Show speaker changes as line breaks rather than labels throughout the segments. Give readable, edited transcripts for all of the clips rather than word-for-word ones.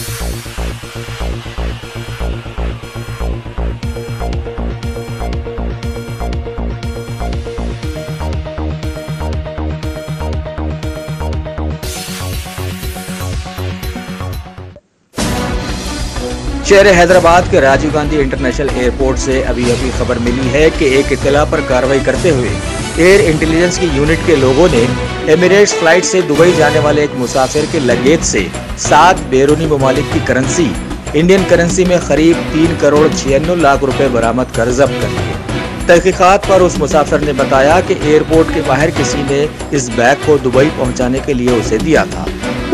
शहर हैदराबाद के Rajiv Gandhi international airport से अभी खबर मिली है कि एक इत्तला पर कार्रवाई करते हुए एयर इंटेलिजेंस की यूनिट के लोगों ने एमिरेट्स फ्लाइट से दुबई जाने वाले एक मुसाफिर के लगेज से 7 बैरूनी ममालिक की करेंसी इंडियन करेंसी में करीब 3 करोड़ 96 लाख रुपए बरामद कर जब्त कर लिए। तहकीकात पर उस मुसाफिर ने बताया कि एयरपोर्ट के बाहर किसी ने इस बैग को दुबई पहुंचाने के लिए उसे दिया था।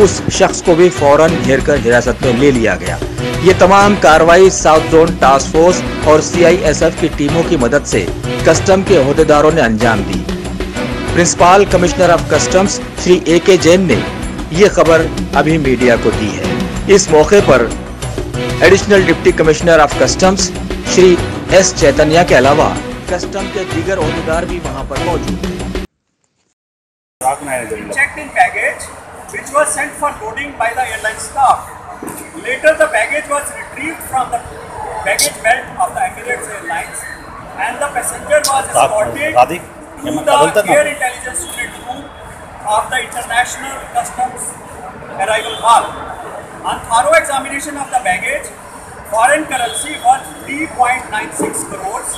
उस शख्स को भी फौरन घेर कर हिरासत में ले लिया गया। ये तमाम कार्रवाई साउथ जोन टास्क फोर्स और CISF की टीमों की मदद से कस्टम के ओहदेदारों ने अंजाम दी। Principal commissioner of customs Shri AK Jain ने ये खबर अभी मीडिया को दी है। इस मौके पर additional deputy commissioner of customs Shri S Chaitanya के अलावा कस्टम के दीगर ओहदेदार भी वहां पर मौजूद थे।
Checked in baggage, which was sent for loading by the airline staff. Later, the baggage was retrieved from the baggage belt of the Emirates Airlines, and the passenger was escorted to the Air Intelligence Unit room of the International Customs Arrival Hall. On thorough examination of the baggage, foreign currency worth 3.96 crores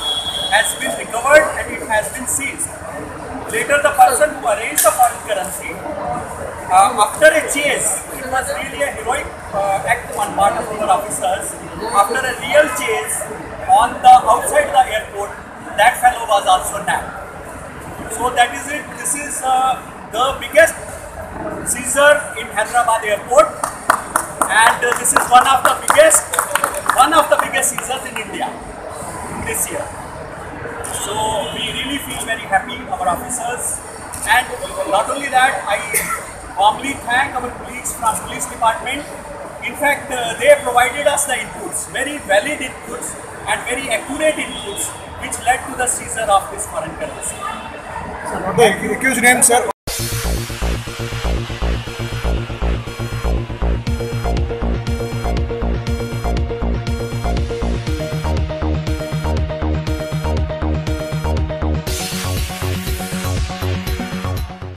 has been recovered and it has been seized. Later, the person who arranged the foreign currency, after a chase, it was really a heroic act on part of our officers. After a real chase on the outside the airport, that fellow was also nabbed. So that is it. This is the biggest seizure in Hyderabad airport, and this is one of the biggest seizures in India this year. So we really feel very happy, our officers, and not only that, I warmly thank our colleagues from police department. In fact, they provided us the inputs, very valid inputs and very accurate inputs, which led to the seizure of this foreign currency.
Sir, what the accused name, sir?